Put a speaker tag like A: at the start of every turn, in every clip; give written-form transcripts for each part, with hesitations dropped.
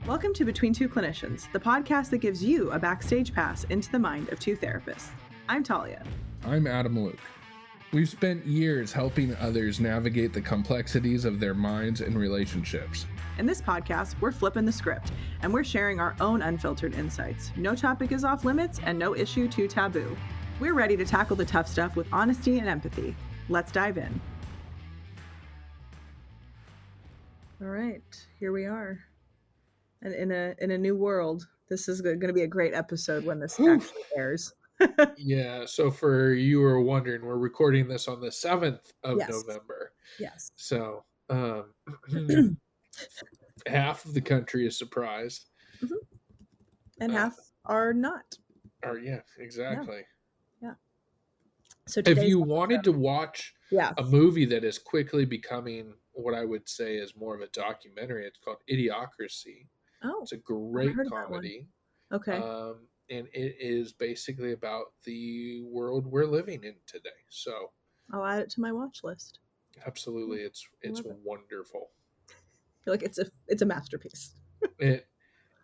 A: Welcome to Between Two Clinicians, the podcast that gives you a backstage pass into the mind of two therapists. I'm Talia.
B: I'm Adam Luke. We've spent years helping others navigate the complexities of their minds and relationships.
A: In this podcast, we're flipping the script, and we're sharing our own unfiltered insights. No topic is off limits, and no issue too taboo. We're ready to tackle the tough stuff with honesty and empathy. Let's dive in. All right, here we are. And in a new world. This is going to be a great episode when this actually airs.
B: Yeah, so for you were wondering, we're recording this on the 7th of November.
A: Yes.
B: So half of the country is surprised.
A: Mm-hmm. And half are not.
B: Yeah, exactly.
A: Yeah. So
B: if you wanted to watch a movie that is quickly becoming what I would say is more of a documentary, it's called Idiocracy.
A: Oh,
B: it's a great comedy.
A: Okay.
B: And it is basically about the world we're living in today. So
A: I'll add it to my watch list.
B: Absolutely. It's wonderful.
A: I feel like it's a masterpiece.
B: It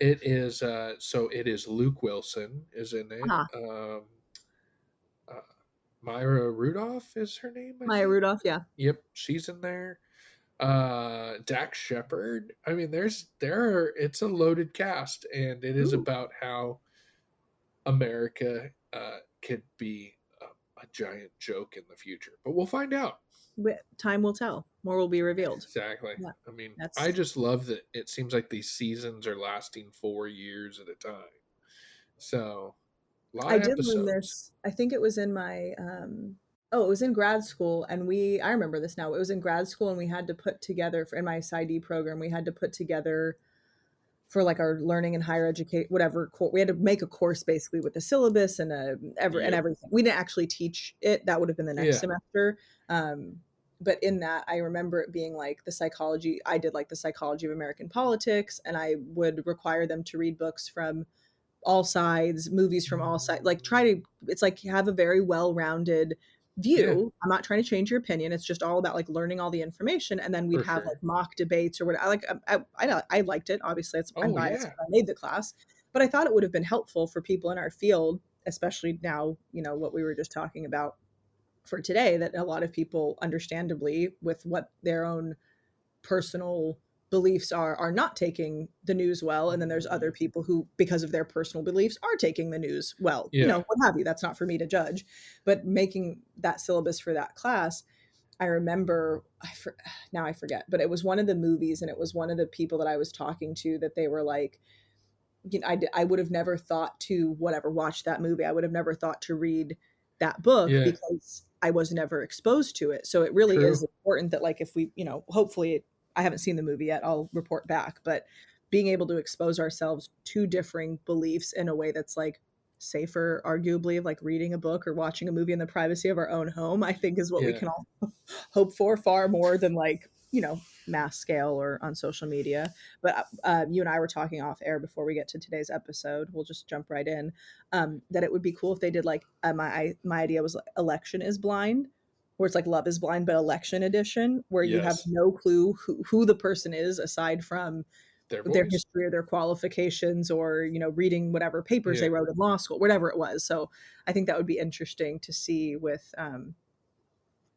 B: is. So it is Luke Wilson is in it.
A: Uh-huh.
B: Myra Rudolph is her name.
A: Maya Rudolph. Yeah.
B: Yep. She's in there. Dax Shepard. I mean, it's a loaded cast, and it is about how America could be a giant joke in the future, but we'll find out.
A: Time will tell. More will be revealed.
B: Exactly. Yeah. I mean, I just love that it seems like these seasons are lasting 4 years at a time. So
A: I did learn this. I think it was in my it was in grad school, and I remember this now. It was in grad school, and we had to put together in my PsyD program, we had to put together for like our learning and higher education, whatever. We had to make a course basically with the syllabus and everything. We didn't actually teach it. That would have been the next semester. But in that, I remember it being like the psychology. I did like the psychology of American politics, and I would require them to read books from all sides, movies from all sides, like it's like have a very well-rounded view. Yeah. I'm not trying to change your opinion. It's just all about like learning all the information. And then we'd have like mock debates or what. I liked it. Obviously I'm biased. I made the class, but I thought it would have been helpful for people in our field, especially now, what we were just talking about for today, that a lot of people understandably with what their own personal beliefs are not taking the news well, and then there's other people who, because of their personal beliefs, are taking the news well. What have you. That's not for me to judge, but making that syllabus for that class, I remember now I forget, but it was one of the movies, and it was one of the people that I was talking to that they were like, I would have never thought to watch that movie. I would have never thought to read that book because I was never exposed to it. So it really is important that like if we, hopefully I haven't seen the movie yet, I'll report back, but being able to expose ourselves to differing beliefs in a way that's like safer, arguably, like reading a book or watching a movie in the privacy of our own home, I think is what we can all hope for, far more than like, mass scale or on social media. But you and I were talking off air before we get to today's episode. We'll just jump right in. That it would be cool if they did like, my idea was like, Election is Blind, where it's like Love is Blind, but election edition, where you have no clue who the person is aside from their history or their qualifications or, reading whatever papers they wrote in law school, whatever it was. So I think that would be interesting to see with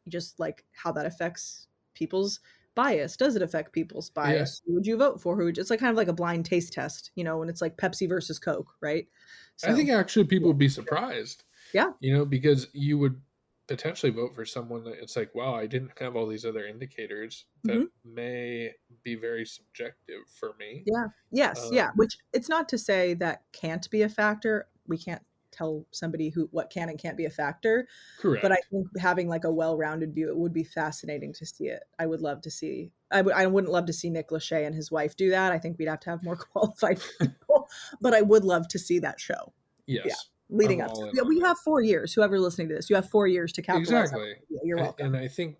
A: just like how that affects people's bias. Does it affect people's bias? Who would you vote for? It's like kind of like a blind taste test, when it's like Pepsi versus Coke, right? So,
B: I think actually people would be surprised.
A: Yeah.
B: Because you would potentially vote for someone that it's like, wow, I didn't have all these other indicators that may be very subjective for me.
A: Yeah. Yes. Which it's not to say that can't be a factor. We can't tell somebody what can and can't be a factor.
B: Correct.
A: But I think having like a well-rounded view, it would be fascinating to see it. I would love to see. I wouldn't love to see Nick Lachey and his wife do that. I think we'd have to have more qualified people. But I would love to see that show.
B: Yes.
A: Yeah. Leading up to we have 4 years. Whoever listening to this, you have 4 years to capitalize.
B: Exactly.
A: You're welcome.
B: And I think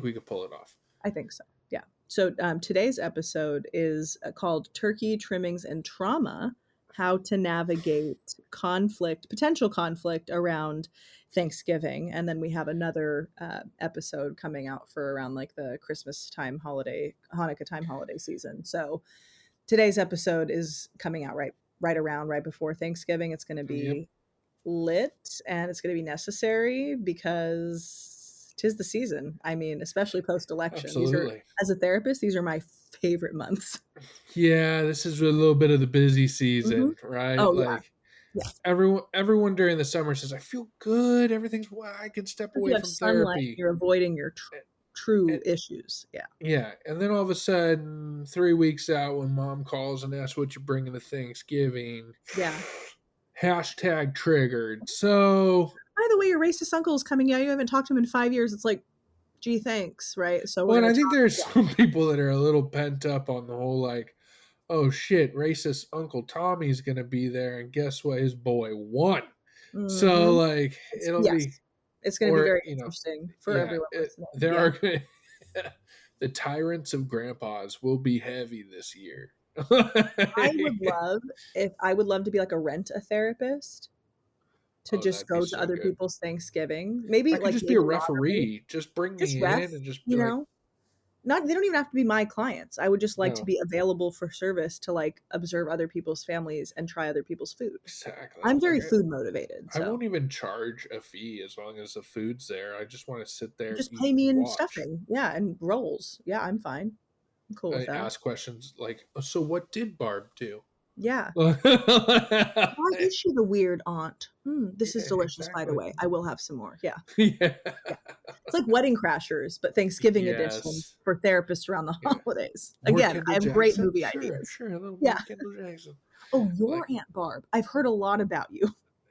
B: we could pull it off.
A: I think so. Yeah. So today's episode is called Turkey, Trimmings, and Trauma: How to Navigate Potential Conflict Around Thanksgiving. And then we have another episode coming out for around like the Christmas time Hanukkah time holiday season. So today's episode is coming out right before Thanksgiving. It's going to
B: Yep,
A: be lit and it's going to be necessary because 'tis the season. I mean, especially post election. These are,
B: absolutely.
A: as a therapist, these are my favorite months.
B: Yeah, this is a little bit of the busy
A: Hmm.
B: season, right?
A: Oh yeah,
B: Like
A: yeah.
B: everyone during the summer says, "I feel good. Everything's well, I can step
A: If you
B: away
A: have
B: from
A: sunlight,
B: therapy."
A: you're avoiding your true
B: And,
A: issues. Yeah,
B: yeah, and then all of a sudden, 3 weeks out, when mom calls and asks what you're bringing to Thanksgiving,
A: yeah.
B: hashtag triggered. So,
A: By the way, your racist uncle is coming. Yeah, you haven't talked to him in 5 years. It's like, gee, thanks, right? So we're
B: well, and
A: gonna
B: I think
A: talk.
B: there's
A: Yeah.
B: some people that are a little pent up on the whole, like, oh shit, racist Uncle Tommy's gonna be there, and guess what? His boy won. So,
A: Hmm.
B: like, it'll be,
A: Yes, it's going to be
B: or
A: very
B: you know,
A: interesting for
B: yeah,
A: everyone listening.
B: there
A: Yeah,
B: are the tyrants of grandpas will be heavy this year.
A: I would love to be like a rent a therapist to
B: Oh,
A: just
B: that'd be
A: go to
B: so
A: other
B: good.
A: people's Thanksgiving.
B: I
A: Maybe
B: could
A: like
B: just be a
A: maybe moderate,
B: referee. Just bring
A: just
B: me
A: ref.
B: in and just be
A: You
B: like,
A: know, not they don't even have to be my clients. I would just like to
B: no,
A: be available for service to like observe other people's families and try other people's food.
B: exactly.
A: I'm
B: Like
A: very food motivated,
B: I
A: so
B: won't even charge a fee as long as the food's there. I just want to sit there,
A: just
B: eat,
A: pay me
B: and
A: in
B: watch.
A: stuffing. Yeah, and rolls. Yeah, I'm fine. I'm cool with
B: I
A: that.
B: ask questions like, "Oh, so what did Barb do?"
A: Yeah.
B: Yeah,
A: Why is she the weird aunt? This is delicious, by the
B: exactly.
A: way. I will have some more. Yeah.
B: Yeah.
A: Yeah. It's like Wedding Crashers, but Thanksgiving edition
B: Yes.
A: for therapists around the
B: Yeah.
A: holidays.
B: More
A: Again, I
B: Kendall
A: have great
B: Jackson?
A: movie
B: Sure,
A: ideas.
B: sure. A little
A: Yeah.
B: more Kendall Jackson.
A: Oh, your
B: Like,
A: Aunt Barb. I've heard a lot about you.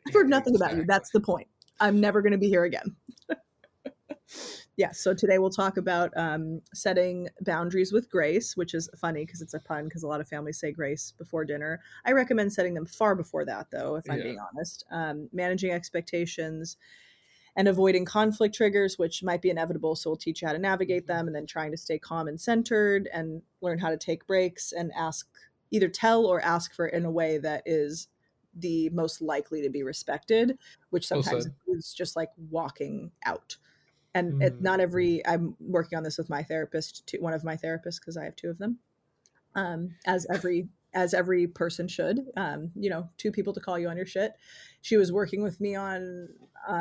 A: I've
B: yeah,
A: heard nothing about you.
B: exactly.
A: That's the point. I'm never going to be here again. Yeah. So today we'll talk about setting boundaries with grace, which is funny because it's a pun because a lot of families say grace before dinner. I recommend setting them far before that, though, if I'm
B: Yeah.
A: being honest. Managing expectations and avoiding conflict triggers, which might be inevitable. So we'll teach you how to navigate
B: Mhm.
A: them and then trying to stay calm and centered and learn how to take breaks and ask, either tell or ask for it in a way that is the most likely to be respected, which
B: Well
A: sometimes
B: said.
A: includes just like walking out. And not
B: Mm,
A: every, I'm working on this with my therapist, one of my therapists, because I have two of them, as every person should. Two people to call you on your shit. She was working with me on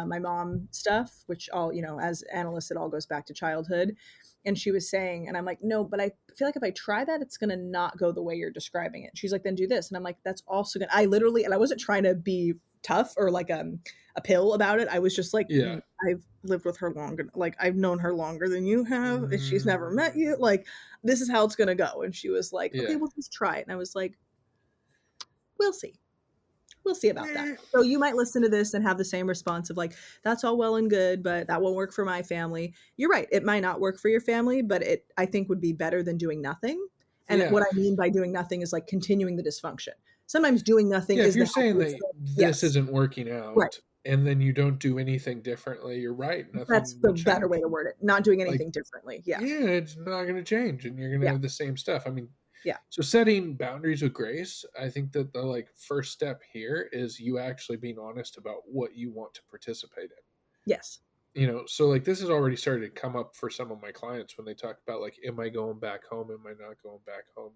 A: my mom stuff, which all as analysts, it all goes back to childhood. And she was saying, and I'm like, no, but I feel like if I try that, it's gonna not go the way you're describing it. She's like, then do this, and I'm like, that's also gonna. I literally, and I wasn't trying to be tough or like a pill about it. I was just like,
B: yeah.
A: I've lived with her longer, like I've known her longer than you have, and she's never met
B: Mm,
A: you. Like this is how it's going to go. And she was like, okay,
B: yeah.
A: we'll just try it. And I was like, we'll see. We'll see about that.
B: Eh,
A: So you might listen to this and have the same response of like, that's all well and good, but that won't work for my family. You're right. It might not work for your family, but it, I think, would be better than doing nothing. And what
B: yeah.
A: I mean by doing nothing is like continuing the dysfunction. Sometimes doing nothing
B: Yeah, if
A: is
B: you're
A: the
B: saying
A: healthiest
B: that
A: thing.
B: this
A: Yes.
B: isn't working
A: Right.
B: out and then you don't do anything differently, you're right.
A: That's
B: Nothing
A: the
B: will
A: better way
B: change.
A: to word it. Not doing
B: Like,
A: anything differently. Yeah.
B: yeah, it's not going to change and you're going to
A: Yeah.
B: have the same stuff. I mean,
A: Yeah.
B: so setting boundaries with grace, I think that the like first step here is you actually being honest about what you want to participate in.
A: Yes.
B: So like this has already started to come up for some of my clients when they talk about like, am I going back home? Am I not going back home?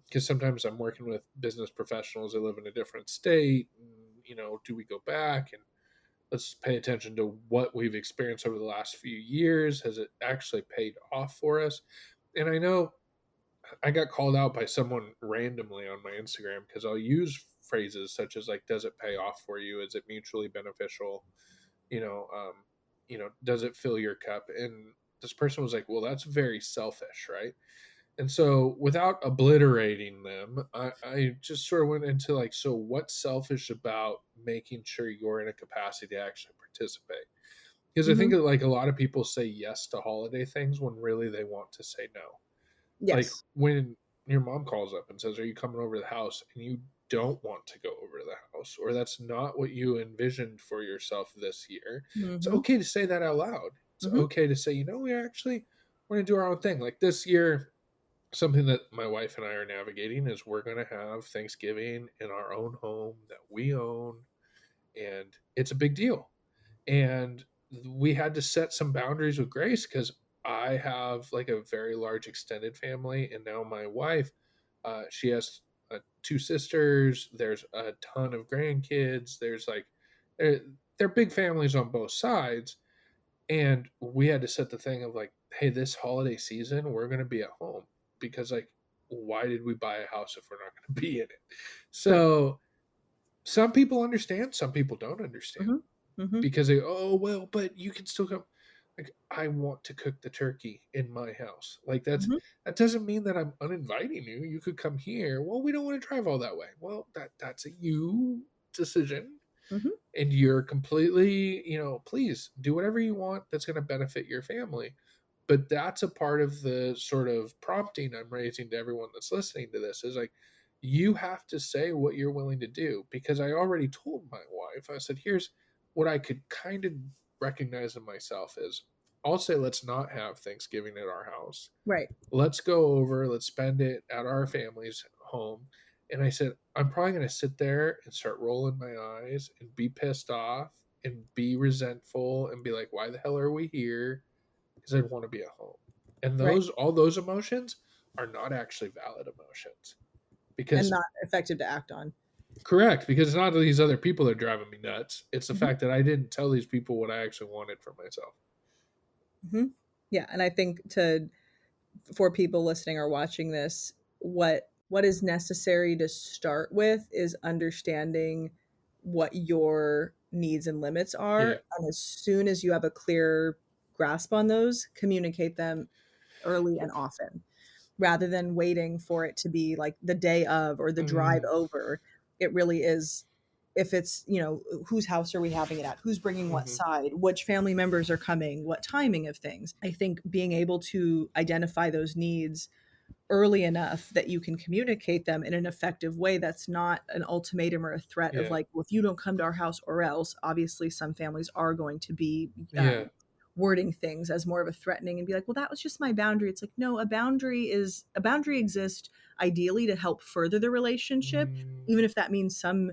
B: Because sometimes I'm working with business professionals that live in a different state. Do we go back and let's pay attention to what we've experienced over the last few years? Has it actually paid off for us? And I know I got called out by someone randomly on my Instagram because I'll use phrases such as like, "Does it pay off for you? Is it mutually beneficial? You know, um, does it fill your cup?" And this person was like, "Well, that's very selfish, right?" And so, without obliterating them, I just sort of went into like, so what's selfish about making sure you're in a capacity to actually participate? Because I think
A: Hmm.
B: that like a lot of people say yes to holiday things when really they want to say no. Like
A: Yes.
B: when your mom calls up and says, "Are you coming over to the house?" and you don't want to go over to the house, or that's not what you envisioned for yourself this year, it's
A: Hmm.
B: okay to say that out loud. It's
A: Hmm.
B: okay to say, we're going to do our own thing. Like this year, something that my wife and I are navigating is we're going to have Thanksgiving in our own home that we own, and it's a big deal. And we had to set some boundaries with Grace because I have like a very large extended family, and now my wife She has two sisters. There's a ton of grandkids. There's like, they're, they're big families on both sides. And we had to set the thing of like, hey, this holiday season, we're going to be at home because, like, why did we buy a house if we're not going to be in it?
A: True.
B: So some people understand, some people don't understand
A: Mhm. Mhm.
B: because they, oh, well, but you can still come. Like, I want to cook the turkey in my house. Like,
A: Mhm.
B: that doesn't mean that I'm uninviting you. You could come here. Well, we don't want to drive all that way. Well, that's a you decision,
A: Mhm.
B: and you're completely, please do whatever you want that's going to benefit your family. But that's a part of the sort of prompting I'm raising to everyone that's listening to this is like, you have to say what you're willing to do, because I already told my wife, I said, here's what I could kind of recognize in myself is, I'll say, let's not have Thanksgiving at our house.
A: Right.
B: Let's go over, let's spend it at our family's home. And I said, I'm probably going to sit there and start rolling my eyes and be pissed off and be resentful and be like, why the hell are we here? Because I'd want to be at home. And
A: Right.
B: all those emotions are not actually valid emotions.
A: And
B: Because,
A: not effective to act on.
B: correct, because it's not these other people that are driving me nuts. It's the
A: Mhm.
B: fact that I didn't tell these people what I actually wanted for myself.
A: Mhm. Yeah, and I think to for people listening or watching this, what is necessary to start with is understanding what your needs and limits
B: Yeah.
A: are, and as soon as you have a clear grasp on those, communicate them early and often, rather than waiting for it to be like the day of or the drive
B: Mm,
A: over. It really is, if it's, whose house are we having it at? Who's bringing what
B: hmm.
A: side? Which family members are coming? What timing of things? I think being able to identify those needs early enough that you can communicate them in an effective way that's not an ultimatum or a threat of
B: Yeah.
A: like, well, if you don't come to our house or else. Obviously some families are going to be
B: Yeah.
A: wording things as more of a threatening and be like, well, that was just my boundary. It's like, no, a boundary exists ideally to help further the relationship,
B: Mm,
A: even if that means some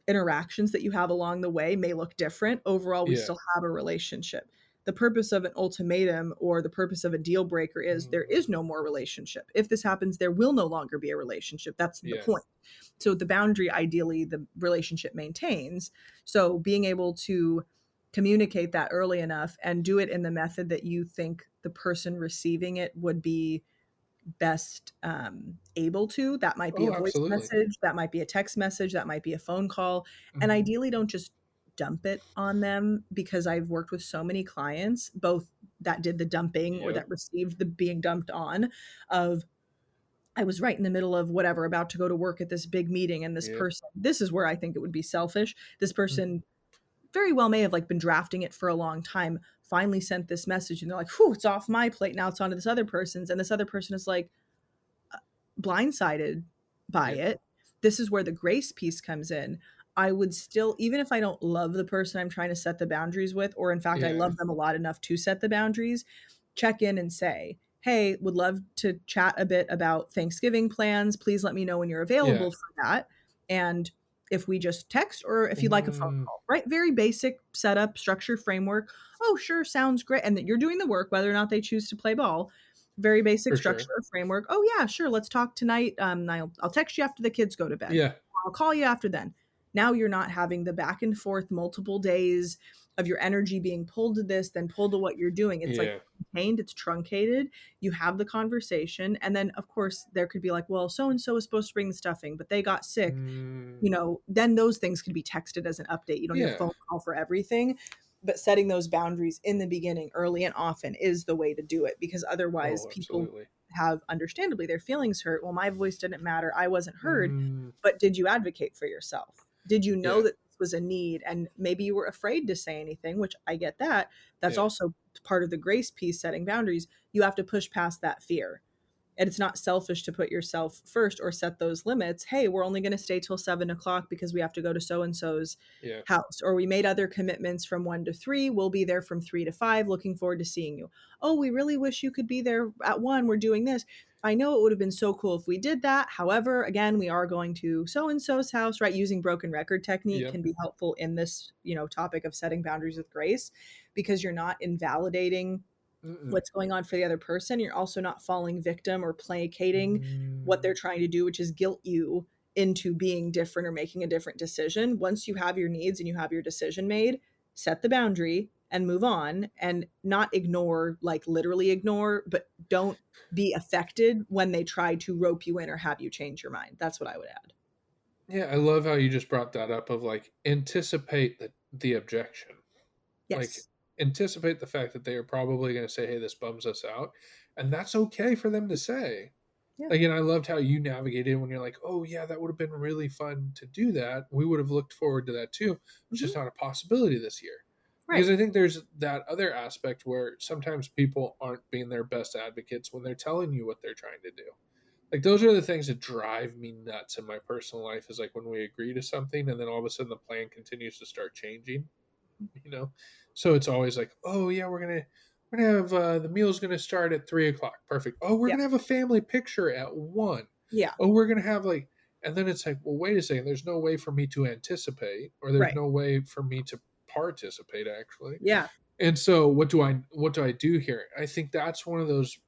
A: interactions that you have along the way may look different. Overall, we
B: yeah.
A: still have a relationship. The purpose of an ultimatum or the purpose of a deal breaker is there is
B: Mm,
A: no more relationship. If this happens, there will no longer be a relationship. That's the
B: yeah.
A: point. So the boundary, ideally, the relationship maintains. So being able to communicate that early enough and do it in the method that you think the person receiving it would be best able to. That might be a
B: Oh,
A: voice
B: absolutely.
A: message, that might be a text message, that might be a phone call. And
B: Mhm.
A: ideally, don't just dump it on them, because I've worked with so many clients, both that did the dumping or
B: Yep.
A: that received the being dumped on, of I was right in the middle of whatever, about to go to work at this big meeting, and this
B: Yep.
A: person, this is where I think it would be selfish. This
B: Mhm.
A: person very well may have like been drafting it for a long time, finally sent this message, and they're like, whew, it's off my plate. Now it's on to this other person's. And this other person is like, blindsided by
B: Yeah.
A: it. This is where the grace piece comes in. I would still, even if I don't love the person I'm trying to set the boundaries with, or in fact, I
B: Yeah.
A: love them a lot enough to set the boundaries, check in and say, hey, would love to chat a bit about Thanksgiving plans. Please let me know when you're
B: Yeah.
A: available for that. And if we just text or if you'd like a phone
B: Mm,
A: call, right? Very basic setup, structure, framework. Oh, sure, sounds great. And that you're doing the work, whether or not they choose to play ball. Very basic
B: for
A: structure
B: sure.
A: or framework. Oh yeah, sure. Let's talk tonight. I'll text you after the kids go to bed.
B: Yeah.
A: I'll call you after then. Now you're not having the back and forth multiple days of your energy being pulled to this, then pulled to what you're doing. It's like
B: Yeah.
A: contained, it's truncated. You have the conversation. And then, of course, there could be like, well, so and so is supposed to bring the stuffing, but they got sick.
B: Mm,
A: Then those things could be texted as an update. You don't need a
B: yeah.
A: phone call for everything. But setting those boundaries in the beginning, early and often, is the way to do it, because otherwise
B: Oh,
A: people
B: absolutely.
A: have understandably their feelings hurt. Well, my voice didn't matter. I wasn't heard.
B: Mm,
A: But did you advocate for yourself? Did you know
B: yeah.
A: that this was a need? And maybe you were afraid to say anything, which I get that. That's
B: Yeah.
A: also part of the grace piece, setting boundaries. You have to push past that fear. And it's not selfish to put yourself first or set those limits. Hey, we're only going to stay till 7 o'clock because we have to go to so and so's
B: Yeah.
A: house. Or we made other commitments from 1 to 3. We'll be there from 3 to 5. Looking forward to seeing you. Oh, we really wish you could be there at 1. We're doing this. I know it would have been so cool if we did that. However, again, we are going to so and so's house, right? Using broken record technique
B: Yep.
A: can be helpful in this, topic of setting boundaries with grace, because you're not invalidating
B: Mm-mm.
A: what's going on for the other person. You're also not falling victim or placating what they're
B: Mm.
A: trying to do, which is guilt you into being different or making a different decision. Once you have your needs and you have your decision made, set the boundary and move on, and not ignore, like literally ignore, but don't be affected when they try to rope you in or have you change your mind. That's what I would add.
B: Yeah, I love how you just brought that up of like anticipate the objection. Like
A: Yes.
B: anticipate the fact that they are probably going to say, "Hey, this bums us out," and that's okay for them to say.
A: Yeah.
B: Like, and I loved how you navigated when you're like, "Oh yeah, that would have been really fun to do that. We would have looked forward to that too. It's just
A: Hmm.
B: not a possibility this year." Because
A: Right.
B: I think there's that other aspect where sometimes people aren't being their best advocates when they're telling you what they're trying to do. Like those are the things that drive me nuts in my personal life is like when we agree to something and then all of a sudden the plan continues to start changing, you know. So it's always like, oh yeah, we're gonna have the meal's gonna start at 3 o'clock. Perfect. Oh, we're
A: Yeah.
B: gonna have a family picture at 1.
A: Yeah.
B: Oh, we're gonna have like, and then it's like, well, wait a second. There's no way for me to anticipate, or there's
A: Right.
B: no way for me to participate actually.
A: Yeah.
B: And so what do I do here? I think that's one of those,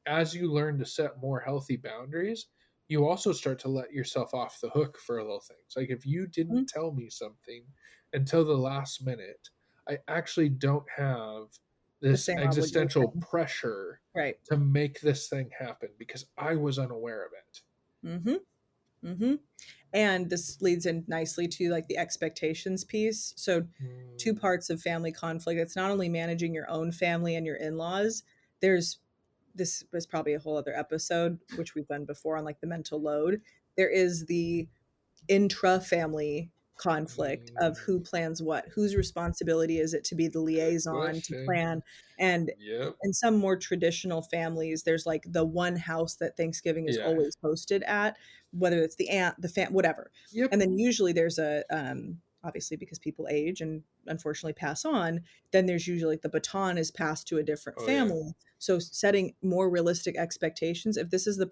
B: as you learn to set more healthy boundaries, you also start to let yourself off the hook for little things. Like if you
A: Mhm.
B: didn't tell me something until the last minute, I actually don't have
A: The
B: this
A: same
B: existential
A: obligation.
B: pressure
A: Right.
B: to make this thing happen because I was unaware of it.
A: Mhm. Mhm. And this leads in nicely to like the expectations piece. So, two
B: Mm,
A: parts of family conflict. It's not only managing your own family and your in-laws. There's this was probably a whole other episode which we've done before on like the mental load. There is the intra-family conflict of who
B: mm,
A: plans what, whose responsibility is it to be the
B: good
A: liaison to
B: question.
A: plan. And
B: Yep.
A: in some more traditional families there's like the one house that Thanksgiving is
B: Yeah.
A: always hosted at, whether it's the aunt, the whatever.
B: Yep.
A: And then usually there's a obviously because people age and unfortunately pass on, then there's usually like the baton is passed to a different
B: Oh yeah.
A: family. So setting more realistic expectations, if this is the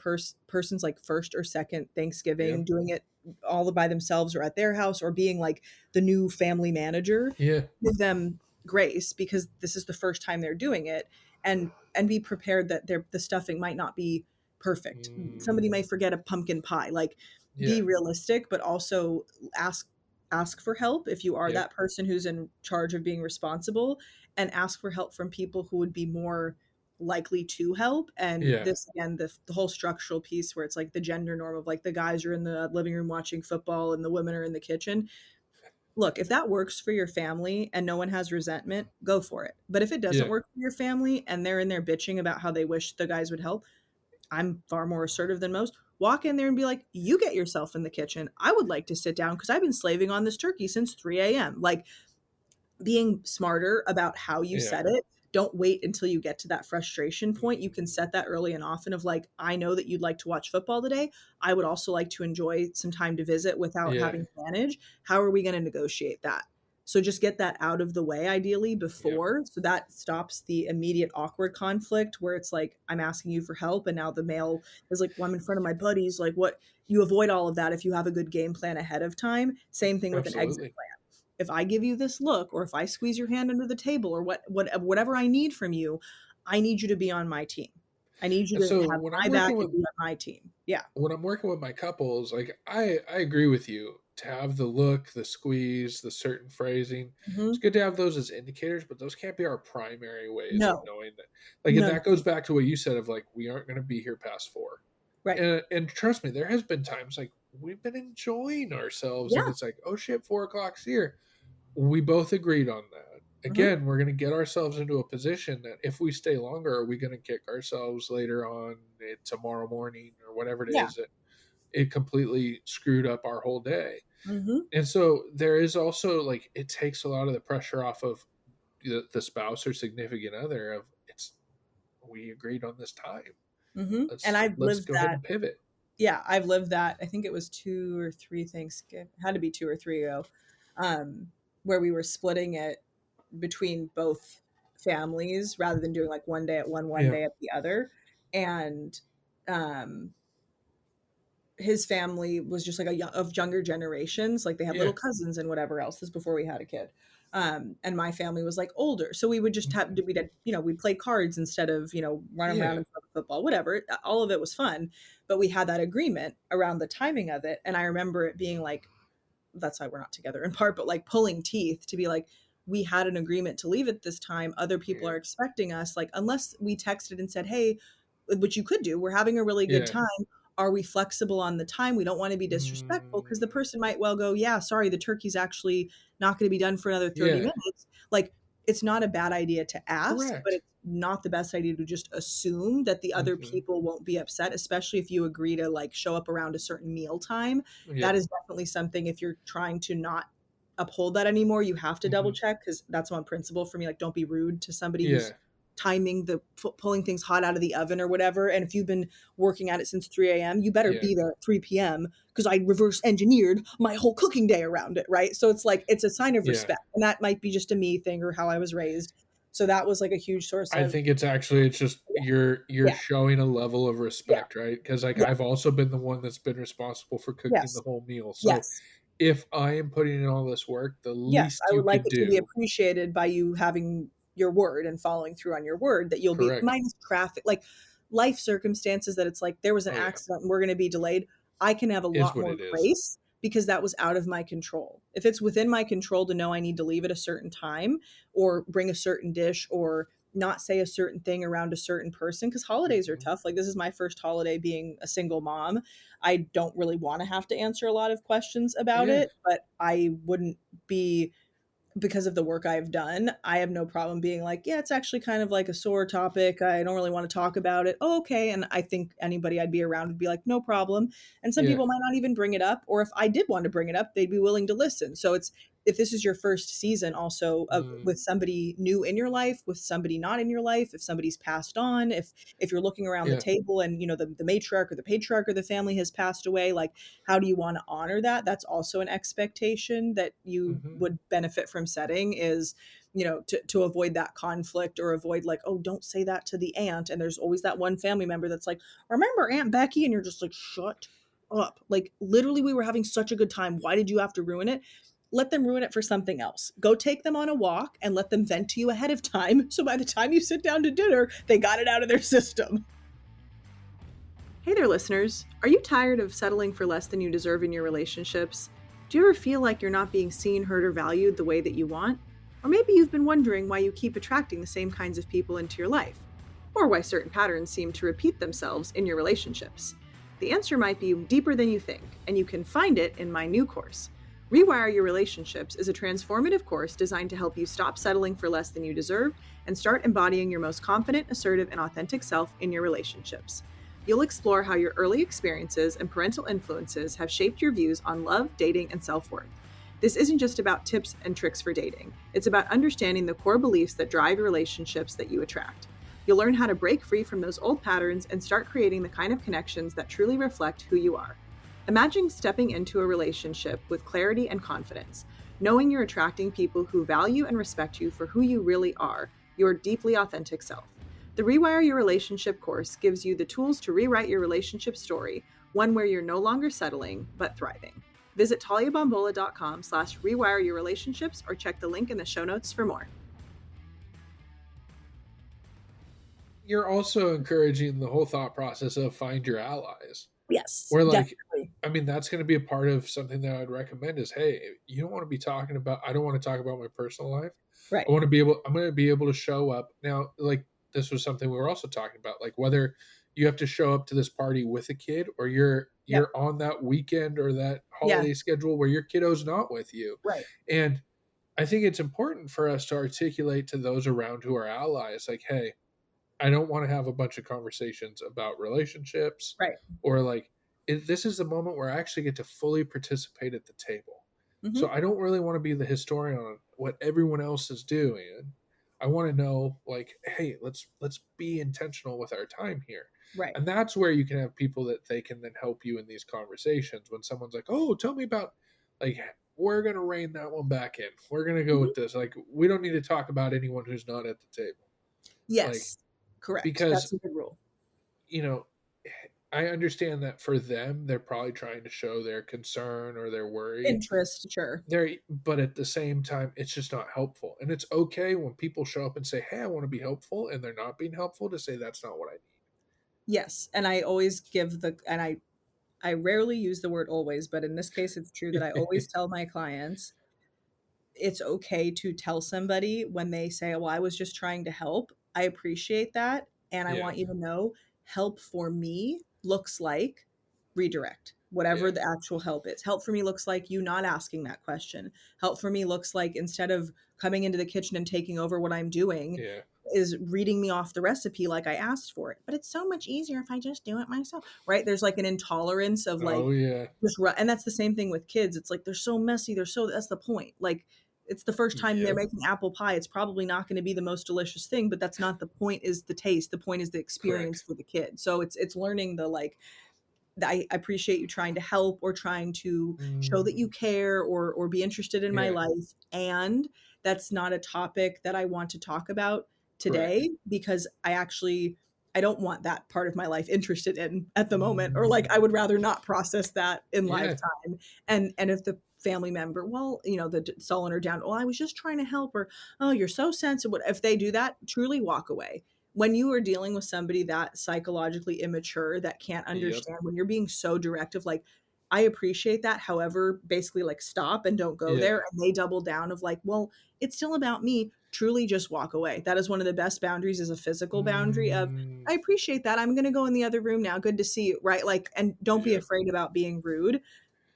A: person's like first or second Thanksgiving,
B: Yep.
A: doing it all by themselves or at their house or being like the new family manager,
B: Yeah.
A: give them grace because this is the first time they're doing it, and be prepared that the stuffing might not be perfect. Somebody may
B: Mm,
A: forget a pumpkin pie. Like,
B: yeah.
A: be realistic, but also ask ask for help if you are
B: Yep.
A: that person who's in charge of being responsible, and ask for help from people who would be more likely to help. And
B: Yeah.
A: this again, the whole structural piece where it's like the gender norm of like the guys are in the living room watching football and the women are in the kitchen. Look, if that works for your family and no one has resentment, go for it. But if it doesn't
B: Yeah.
A: work for your family and they're in there bitching about how they wish the guys would help, I'm far more assertive than most. Walk in there and be like, you get yourself in the kitchen. I would like to sit down because I've been slaving on this turkey since 3 a.m. Like, being smarter about how you
B: Yeah.
A: set it. Don't wait until you get to that frustration point. You can
B: Mm,
A: set that early and often of like, I know that you'd like to watch football today. I would also like to enjoy some time to visit without
B: yeah.
A: having to manage. How are we going to negotiate that? So just get that out of the way ideally
B: Yep.
A: before. So that stops the immediate awkward conflict where it's like, I'm asking you for help. And now the male is like, well, I'm in front of my buddies. Like, what? You avoid all of that if you have a good game plan ahead of time. Same thing with an exit
B: Absolutely.
A: plan. If I give you this look, or if I squeeze your hand under the table, or whatever I need from you, I need you to be on my team. I need you
B: And
A: to
B: so
A: have
B: when I'm
A: my back
B: working
A: and
B: with
A: be on my team. Yeah.
B: my couples, like I agree with you to have the look, the squeeze, the certain phrasing. It's
A: Mhm.
B: good to have those as indicators, but those can't be our primary ways of
A: No.
B: knowing that. Like, and
A: No,
B: that
A: no.
B: goes back to what you said of like we aren't going to be here past 4.
A: Right.
B: And trust me, there has been times like we've been enjoying ourselves, and
A: Yeah.
B: it's like, oh shit, 4 o'clock's here. We both agreed on that.
A: Mhm.
B: Again, we're going to get ourselves into a position that if we stay longer, are we going to kick ourselves later on tomorrow morning or whatever it
A: Yeah.
B: is that it completely screwed up our whole day.
A: Mhm.
B: And so there is also like it takes a lot of the pressure off of the spouse or significant other of it's we agreed on this time.
A: Mhm. And
B: Let's
A: I've
B: let's
A: lived
B: go ahead
A: that.
B: and pivot.
A: Yeah, I've lived that. I think it was 2 or 3 Thanksgiving, had to be 2 or 3 ago, where we were splitting it between both families rather than doing like one day at one
B: Yeah.
A: day at the other. And um his family was just like of younger generations, like they had
B: Yeah.
A: little cousins and whatever else. This is before we had a kid. And my family was like older, so we would just have
B: Mhm.
A: we'd we'd play cards instead of running around
B: Yeah.
A: and football, whatever. All of it was fun, but we had that agreement around the timing of it, and I remember it being like, that's why we're not together in part, but like pulling teeth to be like, we had an agreement to leave at this time. Other people
B: Yeah.
A: are expecting us. Like, unless we texted and said, hey, which you could do, we're having a really good
B: Yeah.
A: time. Are we flexible on the time? We don't want to be disrespectful because the
B: Mm,
A: person might well go, yeah, sorry, the turkey's actually not going to be done for another 30
B: yeah.
A: minutes. Like, it's not a bad idea to ask, but
B: Correct.
A: it's not the best idea to just assume that the other
B: Mhm.
A: people won't be upset, especially if you agree to like show up around a certain meal time. That
B: Yeah.
A: is definitely something, if you're trying to not uphold that anymore, you have to double
B: Mhm.
A: check, because that's one principle for me. Like, don't be rude to somebody who's
B: Yeah.
A: timing the pulling things hot out of the oven or whatever. And if you've been working at it since 3 a.m., you better
B: Yeah.
A: be there at 3 p.m. because I reverse engineered my whole cooking day around it. Right. So it's like, it's a sign of
B: Yeah.
A: respect. And that might be just a me thing or how I was raised. So that was like a huge source
B: I
A: of,
B: think it's just you're
A: yeah,
B: showing a level of
A: yeah,
B: respect, right? Because like
A: yeah,
B: I've also been the one that's been responsible for cooking the
A: yes,
B: whole meal. So
A: yes.
B: if I am putting in all this work, the
A: Yes,
B: least
A: I
B: you
A: would like
B: could
A: it to be
B: do,
A: appreciated by you having your word and following through on your word, that you'll be
B: correct.
A: minus traffic, like life circumstances, that it's like there was an
B: Oh yeah,
A: accident and we're going to be delayed. I can have a
B: is
A: lot
B: what
A: more
B: it is.
A: grace because that was out of my control. If it's within my control to know I need to leave at a certain time or bring a certain dish or not say a certain thing around a certain person, because holidays are
B: Mhm.
A: tough. Like, this is my first holiday being a single mom. I don't really want to have to answer a lot of questions about
B: Yeah.
A: it, but I wouldn't be, because of the work I've done, I have no problem being like, yeah, it's actually kind of like a sore topic. I don't really want to talk about it. Oh, okay. And I think anybody I'd be around would be like, no problem. And some
B: Yeah.
A: people might not even bring it up. Or if I did want to bring it up, they'd be willing to listen. So it's, if this is your first season also of,
B: Mm,
A: with somebody new in your life, with somebody not in your life, if somebody's passed on, if you're looking around the
B: yeah.
A: table and the matriarch or the patriarch of the family has passed away, like, how do you want to honor that? That's also an expectation that you
B: Mhm.
A: would benefit from setting, is, to avoid that conflict, or avoid like, oh, don't say that to the aunt. And there's always that one family member that's like, remember Aunt Becky? And you're just like, shut up. Like, literally, we were having such a good time. Why did you have to ruin it? Let them ruin it for something else. Go take them on a walk and let them vent to you ahead of time. So by the time you sit down to dinner, they got it out of their system. Hey there, listeners. Are you tired of settling for less than you deserve in your relationships? Do you ever feel like you're not being seen, heard, or valued the way that you want? Or maybe you've been wondering why you keep attracting the same kinds of people into your life, or why certain patterns seem to repeat themselves in your relationships. The answer might be deeper than you think, and you can find it in my new course. Rewire Your Relationships is a transformative course designed to help you stop settling for less than you deserve and start embodying your most confident, assertive, and authentic self in your relationships. You'll explore how your early experiences and parental influences have shaped your views on love, dating, and self worth. This isn't just about tips and tricks for dating, it's about understanding the core beliefs that drive your relationships that you attract. You'll learn how to break free from those old patterns and start creating the kind of connections that truly reflect who you are. Imagine stepping into a relationship with clarity and confidence, knowing you're attracting people who value and respect you for who you really are, your deeply authentic self. The Rewire Your Relationship course gives you the tools to rewrite your relationship story, one where you're no longer settling, but thriving. Visit taliabombola.com/rewire your relationships or check the link in the show notes for more.
B: You're also encouraging the whole thought process of find your allies.
A: Yes,
B: Where like,
A: definitely.
B: I mean, that's going to be a part of something that I'd recommend is, hey, you don't want to be talking about. I don't want to talk about my personal life. I
A: Right.
B: want to be able. I'm going to be able to show up now. Like this was something we were also talking about, like whether you have to show up to this party with a kid or you're
A: Yep.
B: on that weekend or that
A: Yeah.
B: holiday schedule where your kiddo's not with you,
A: Right.
B: and I think it's important for us to articulate to those around who are allies, like, hey, I don't want to have a bunch of conversations about relationships
A: Right.
B: or like this is the moment where I actually get to fully participate at the table. So
A: Hmm.
B: I don't really want to be the historian on what everyone else is doing. I want to know like, hey, let's be intentional with our time here.
A: Right.
B: And that's where you can have people that they can then help you in these conversations when someone's like, "Oh, tell me about like we're going to rein that one back in. We're going to go
A: Hmm.
B: with this. Like we don't need to talk about anyone who's not at the table." Like
A: Yes. Correct.
B: because
A: That's a good rule.
B: you know I understand that for them, they're probably trying to show their concern or their worry.
A: Interest, sure.
B: But at the same time, it's just not helpful. And it's okay when people show up and say, "Hey, I want to be helpful," and they're not being helpful, to say that's not what I need.
A: Yes, and I always give the and I rarely use the word always, but in this case, it's true that I always tell my clients it's okay to tell somebody when they say, "Well, I was just trying to help." I appreciate that, and I
B: Yeah,
A: want you to know help for me looks like redirect, whatever
B: yeah,
A: the actual help is. Help for me looks like you not asking that question. Help for me looks like instead of coming into the kitchen and taking over what I'm doing,
B: yeah.
A: is reading me off the recipe like I asked for it. But it's so much easier if I just do it myself, right? There's like an intolerance of
B: Oh,
A: like
B: yeah.
A: and that's the same thing with kids. It's like they're so messy. They're so that's the point. Like it's the first time they're
B: Yep,
A: making apple pie. It's probably not going to be the most delicious thing, but that's not the point is the taste. The point is the experience
B: correct.
A: for the kid. So it's learning the like I appreciate you trying to help or trying to show that you
B: Mm,
A: care or be interested in my
B: yeah,
A: life. And that's not a topic that I want to talk about
B: correct.
A: today because I don't want that part of my life interested in at the moment. Or like I
B: Mm,
A: would rather not process that in
B: yeah,
A: lifetime. And if the family member, well, the sullen or down, oh, I was just trying to help, or oh, you're so sensitive. If they do that, truly walk away when you are dealing with somebody that psychologically immature that can't
B: yep,
A: understand when you're being so directive like I appreciate that, however, basically like stop and don't go there,
B: yeah.
A: and they double down of like, well, it's still about me. Truly just walk away. That is one of the best boundaries, is a physical boundary of
B: Mm,
A: I appreciate that, I'm going to go in the other room now, good to see you, right? Like, and don't be
B: yep,
A: afraid about being rude.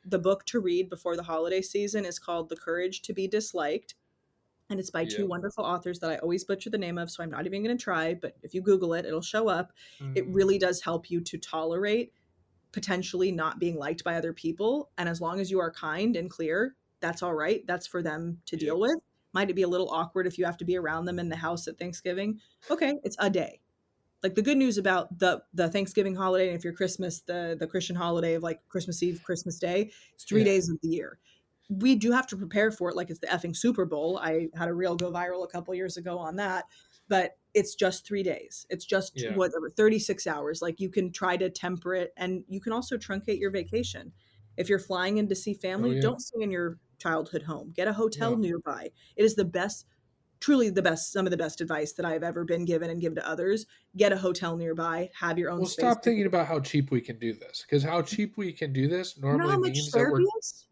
A: The book to read before the holiday season is called The Courage to Be Disliked, and it's by two
B: yep.
A: wonderful authors that I always butcher the name of, so I'm not even going to try, but if you Google it, it'll show up. It
B: Mm,
A: really does help you to tolerate potentially not being liked by other people, and as long as you are kind and clear, that's all right. That's for them to deal
B: yep,
A: with. Might it be a little awkward if you have to be around them in the house at Thanksgiving? Okay, it's a day. Like the good news about the Thanksgiving holiday, and if you're Christmas, the Christian holiday of like Christmas Eve, Christmas Day, it's three
B: yeah.
A: days of the year. We do have to prepare for it like it's the effing Super Bowl. I had a reel go viral a couple years ago on that, but it's just 3 days. It's just
B: Yeah.
A: whatever, 36 hours. Like you can try to temper it, and you can also truncate your vacation. If you're flying in to see
B: Oh,
A: family,
B: yeah.
A: don't stay in your childhood home. Get a hotel
B: No.
A: nearby. It is the best, truly the best, some of the best advice that I've ever been given and give to others. Get a hotel nearby, have your own
B: Well,
A: space.
B: stop thinking about how cheap we can do this, because how cheap we can do this
A: You know
B: normally
A: how much
B: means that
A: therapy is?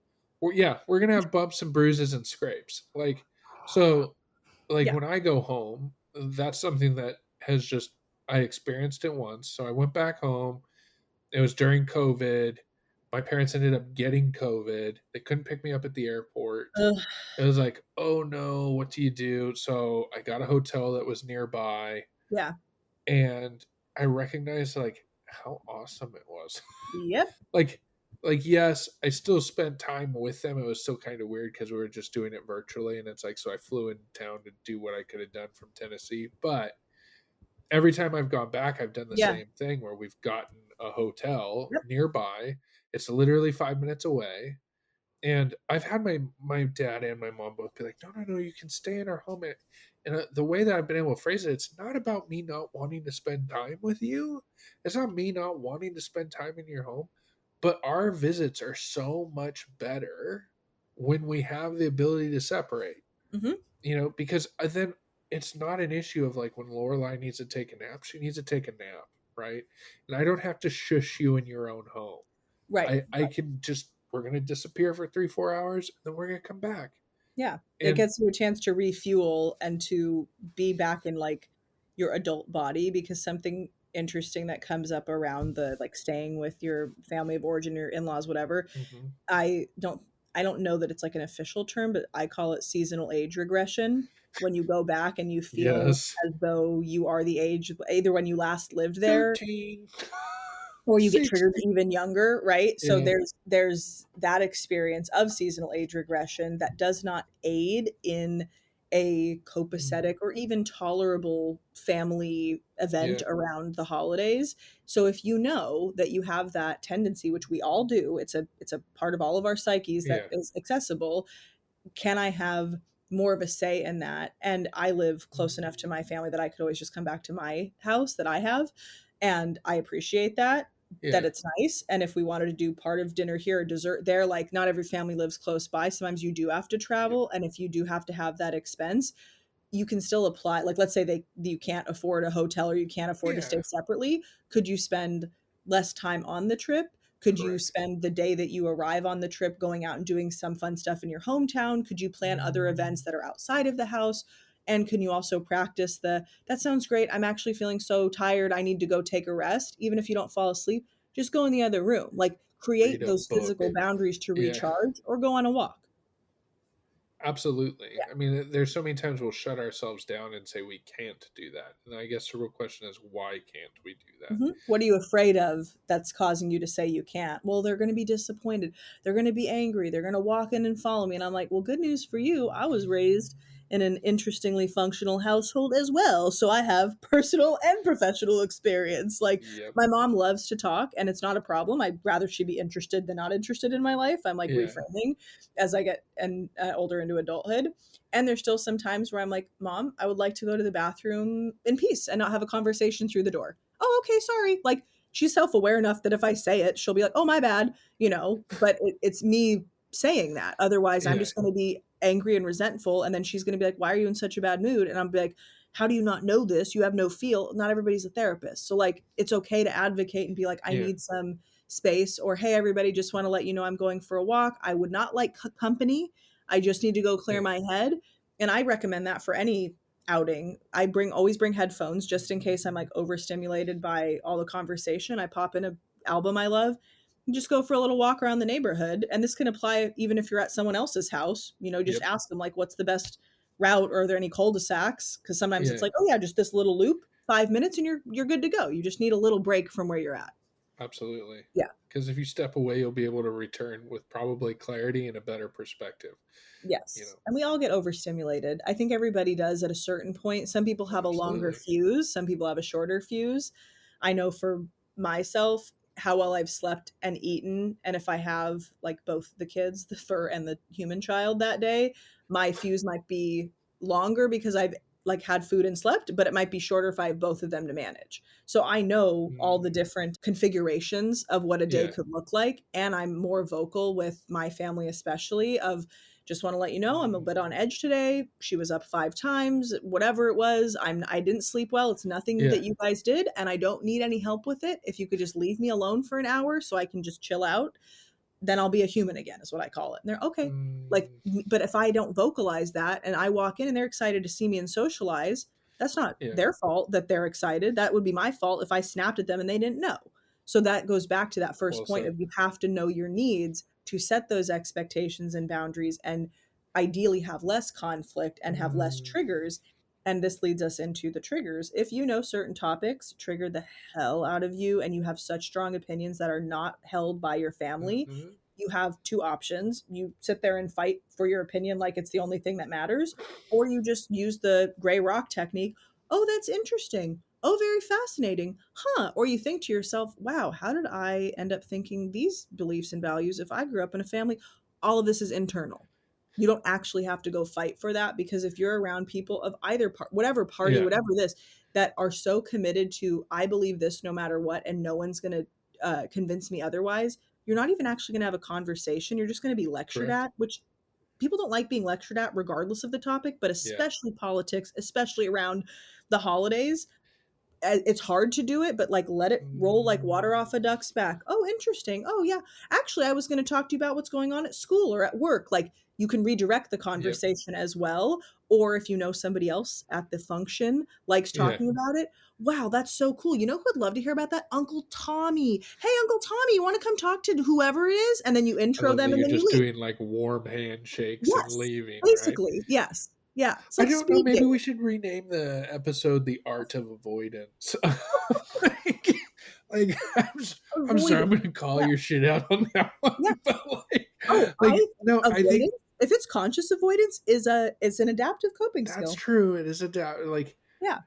B: we're gonna have bumps and bruises and scrapes. So,
A: Yeah.
B: when I go home, that's something that has just I experienced it once. So I went back home. It was during COVID. My parents ended up getting COVID. They couldn't pick me up at the airport.
A: Ugh,
B: It was like, oh no, what do you do? So I got a hotel that was nearby,
A: yeah.
B: and I recognized like how awesome it was.
A: Yep.
B: like yes, I still spent time with them. It was still kind of weird because we were just doing it virtually, and it's like so I flew in town to do what I could have done from Tennessee. But every time I've gone back, I've done the
A: Yeah.
B: same thing where we've gotten a hotel
A: Yep.
B: nearby. It's literally 5 minutes away. And I've had my dad and my mom both be like, "No, no, no, you can stay in our home." And the way that I've been able to phrase it, it's not about me not wanting to spend time with you. It's not me not wanting to spend time in your home, but our visits are so much better when we have the ability to separate.
A: Mhm.
B: Because then it's not an issue of like when Lorelai needs to take a nap, she needs to take a nap, right? And I don't have to shush you in your own home.
A: Right.
B: I can just we're gonna disappear for 3-4 hours, and then we're gonna come back.
A: Yeah. It
B: And
A: gets you a chance to refuel and to be back in like your adult body, because something interesting that comes up around the like staying with your family of origin, your in-laws, whatever.
B: mhm,
A: I don't I don't know that it's like an official term, but I call it seasonal age regression. When you go back and you feel
B: yes,
A: as though you are the age either when you last lived there
B: 13,
A: or you get triggered
B: 16.
A: even younger, right? So
B: Yeah,
A: there's that experience of seasonal age regression that does not aid in a
B: mm,
A: copacetic or even tolerable family event
B: yeah,
A: around the holidays. So if you know that you have that tendency, which we all do, it's a part of all of our psyches that
B: yeah,
A: is accessible, can I have more of a say in that? And I live close enough to my family that I could always just come back to my house that I have, and I appreciate that. that
B: Yeah.
A: it's nice, and if we wanted to do part of dinner here or dessert there, like, not every family lives close by, sometimes you do have to
B: Yep.
A: travel, and if you do have to have that expense, you can still apply, like, let's say you can't afford a hotel or you can't afford to stay
B: Yeah.
A: separately. Could you spend less time on the trip? Could you
B: Correct.
A: spend the day that you arrive on the trip going out and doing some fun stuff in your hometown? Could you plan other events that are outside of the house? And can you also practice that sounds great. I'm actually feeling so tired. I need to go take a rest. Even if you don't fall asleep, just go in the other room. Like,
B: Read
A: create
B: a
A: those physical
B: book.
A: boundaries to
B: Yeah.
A: recharge or go on a walk.
B: Absolutely.
A: Yeah.
B: I mean, there's so many times we'll shut ourselves down and say we can't do that. And I guess the real question is, why can't we do that?
A: Mhm. What are you afraid of that's causing you to say you can't? Well, they're going to be disappointed. They're going to be angry. They're going to walk in and follow me. And I'm like, well, good news for you. I was raised in an interestingly functional household as well. So I have personal and professional experience. Like,
B: Yep.
A: my mom loves to talk, and it's not a problem. I'd rather she be interested than not interested in my life. I'm like
B: Yeah.
A: reframing as I get older into adulthood. And there's still some times where I'm like, Mom, I would like to go to the bathroom in peace and not have a conversation through the door. Oh, okay, sorry. Like, she's self aware enough that if I say it, she'll be like, oh, my bad, but it's me saying that. Otherwise, I'm
B: Yeah.
A: just going to be angry and resentful. And then she's going to be like, why are you in such a bad mood? And I'm be like, how do you not know this? You have no feel. Not everybody's a therapist. So, like, it's okay to advocate and be like, I
B: Yeah.
A: need some space, or hey, everybody, just want to let you know I'm going for a walk. I would not like company. I just need to go clear
B: Yeah.
A: my head. And I recommend that for any outing. I always bring headphones just in case I'm like overstimulated by all the conversation. I pop in a album I love and just go for a little walk around the neighborhood. And this can apply even if you're at someone else's house. Just
B: Yep.
A: ask them like, what's the best route, or are there any cul-de-sacs? Because sometimes it's
B: Yeah.
A: like, oh yeah, just this little loop, 5 minutes, and you're good to go. You just need a little break from where you're at.
B: Absolutely.
A: Yeah.
B: Because if you step away, you'll be able to return with probably clarity and a better perspective. You
A: Yes.
B: know.
A: And we all get overstimulated. I think everybody does at a certain point. Some people have a longer
B: Absolutely.
A: fuse, some people have a shorter fuse. I know for myself how well I've slept and eaten. And if I have like both the kids, the fur and the human child that day, my fuse might be longer because I've like had food and slept, but it might be shorter if I have both of them to manage. So I know all the
B: Mm,
A: different configurations of what a day
B: yeah.
A: could look like. And I'm more vocal with my family, especially of just want to let you know I'm a bit on edge today. She was up 5 times, whatever it was. I didn't sleep well. It's nothing
B: Yeah.
A: that you guys did, and I don't need any help with it. If you could just leave me alone for an hour so I can just chill out, then I'll be a human again, is what I call it. And they're okay. Like,
B: Mm,
A: but if I don't vocalize that and I walk in and they're excited to see me and socialize, that's not
B: yeah.
A: their fault that they're excited. That would be my fault if I snapped at them and they didn't know. So that goes back to that first
B: Well
A: point
B: said.
A: of you have to know your needs to set those expectations and boundaries, and ideally have less conflict and have less
B: Mm,
A: triggers. And this leads us into the triggers. If you know certain topics trigger the hell out of you and you have such strong opinions that are not held by your family,
B: mhm.
A: you have two options. You sit there and fight for your opinion like it's the only thing that matters, or you just use the gray rock technique. Oh, that's interesting. Oh, very fascinating. Huh. Or you think to yourself, wow, how did I end up thinking these beliefs and values if I grew up in a family? All of this is internal. You don't actually have to go fight for that, because if you're around people of either part, whatever party,
B: Yeah.
A: whatever this, that are so committed to, I believe this no matter what, and no one's going to convince me otherwise, you're not even actually going to have a conversation. You're just going to be lectured
B: Correct.
A: at, which people don't like being lectured at regardless of the topic, but
B: Yeah.
A: especially politics, especially around the holidays. It's hard to do it, but like let it roll like water
B: Mm,
A: off a duck's back. Oh, interesting. Oh, yeah. Actually, I was going to talk to you about what's going on at school or at work. Like, you can redirect the
B: yep.
A: conversation as well. Or if you know somebody else at the function likes
B: Yeah.
A: talking about it, wow, that's so cool. You know who would love to hear about that? Uncle Tommy. Hey, Uncle Tommy, you want to come talk to whoever it is? And then you
B: I
A: intro
B: love that
A: them and
B: you're
A: then you
B: just
A: leave.
B: doing like warm handshakes and
A: Yes.
B: leaving, right?
A: Basically, yes. Yeah. It's
B: I
A: like
B: don't know.
A: speed
B: Maybe we
A: dating.
B: should rename the episode "The Art of Avoidance." like, I'm sorry. I'm
A: Avoidance.
B: going to call
A: Yeah.
B: your shit out on that one,
A: Yeah.
B: but
A: Oh,
B: like, no, I think
A: avoidance, if it's conscious avoidance, is an adaptive coping
B: that's
A: skill.
B: true. It is a doubt. Like,
A: Yeah.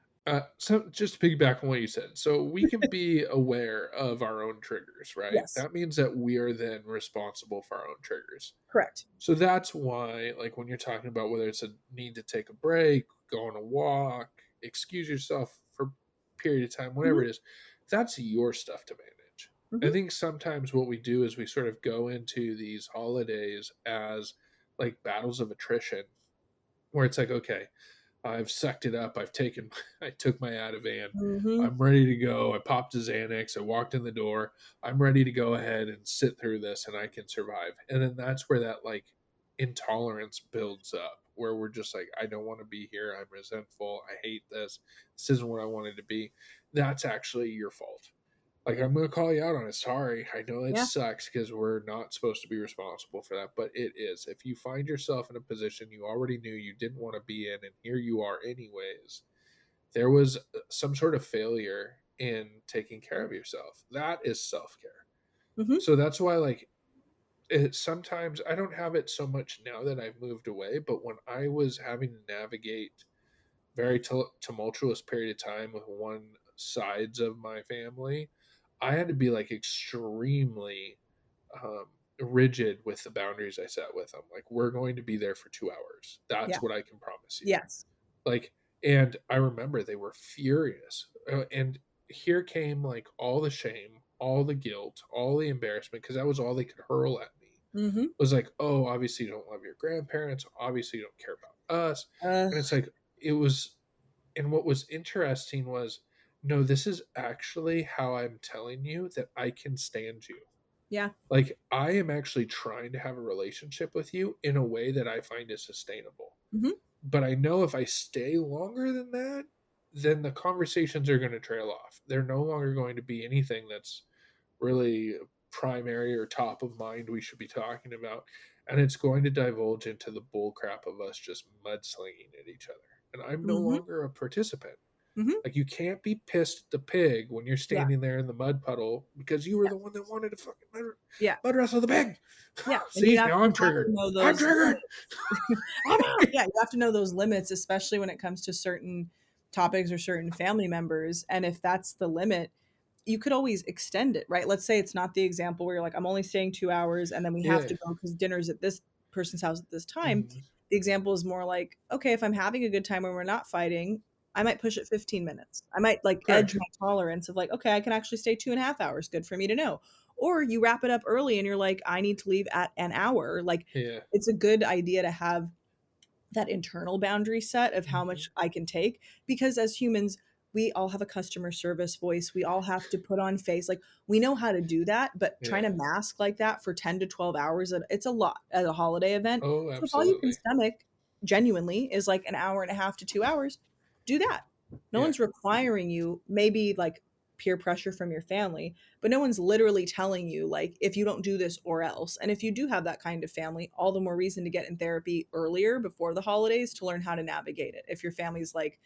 B: so just to piggyback on what you said, so we can be aware of our own triggers, right?
A: Yes.
B: That means that we are then responsible for our own triggers.
A: Correct.
B: So that's why, like, when you're talking about whether it's a need to take a break, go on a walk, excuse yourself for a period of time, whatever
A: Mhm.
B: it is, that's your stuff to manage. I
A: Mhm.
B: think sometimes what we do is we sort of go into these holidays as like battles of attrition, where it's like, okay, I've sucked it up. I've taken, I took my Ativan.
A: Mhm.
B: I'm ready to go. I popped a Xanax. I walked in the door. I'm ready to go ahead and sit through this and I can survive. And then that's where that like intolerance builds up, where we're just like, I don't want to be here. I'm resentful. I hate this. This isn't what I wanted to be. That's actually your fault. Like, I'm gonna call you out on it. Sorry, I know it
A: Yeah.
B: sucks because we're not supposed to be responsible for that, but it is. If you find yourself in a position you already knew you didn't want to be in, and here you are anyways, there was some sort of failure in taking care of yourself. That is self care.
A: Mhm.
B: So that's why, like, sometimes I don't have it so much now that I've moved away, but when I was having to navigate very tumultuous period of time with one sides of my family, I had to be like extremely um, rigid with the boundaries I set with them. Like, we're going to be there for 2 hours.
A: Yeah.
B: That's what I can promise you.
A: Yes.
B: Like, and I remember they were furious. And here came like all the shame, all the guilt, all the embarrassment, because that was all they could hurl at me.
A: Mhm.
B: Was like, oh, obviously you don't love your grandparents. Obviously you don't care about us. And it's
A: Ugh.
B: like, it was, and what was interesting was, no, this is actually how I'm telling you that I can stand you.
A: Yeah.
B: Like, I am actually trying to have a relationship with you in a way that I find is sustainable.
A: Mhm.
B: But I know if I stay longer than that, then the conversations are going to trail off. They're no longer going to be anything that's really primary or top of mind we should be talking about. And it's going to divulge into the bull crap of us just mudslinging at each other. And I'm no
A: Mhm.
B: longer a participant.
A: Mhm.
B: Like, you can't be pissed at the pig when you're
A: Yeah.
B: standing there in the mud puddle because you were
A: Yeah.
B: the one that wanted to fucking
A: Yeah.
B: mud wrestle the pig.
A: Yeah. And
B: See, now
A: you
B: I'm
A: have to
B: triggered.
A: know
B: I'm
A: those
B: triggered.
A: limits. Oh, no. Yeah, you have to know those limits, especially when it comes to certain topics or certain family members, and if that's the limit, you could always extend it, right? Let's say it's not the example where you're like, "I'm only staying 2 hours, and then we have
B: Yeah.
A: to go because dinner's at this person's house at this time."
B: Mhm.
A: The example is more like, "Okay, if I'm having a good time when we're not fighting, I might push it 15 minutes. I might, like, edge
B: Correct.
A: my tolerance of, like, okay, I can actually stay 2.5 hours, good for me to know." Or you wrap it up early and you're like, "I need to leave at an hour." Like,
B: Yeah.
A: it's a good idea to have that internal boundary set of how
B: Mhm.
A: much I can take, because as humans, we all have a customer service voice. We all have to put on face. Like, we know how to do that, but trying
B: Yeah.
A: to mask like that for 10 to 12 hours, it's a lot at a holiday event.
B: Oh,
A: So if all you can
B: absolutely.
A: stomach genuinely is like an hour and a half to 2 hours, do that. No
B: Yeah.
A: one's requiring you, maybe like peer pressure from your family, but no one's literally telling you, like, if you don't do this or else. And if you do have that kind of family, all the more reason to get in therapy earlier before the holidays to learn how to navigate it. If your family's like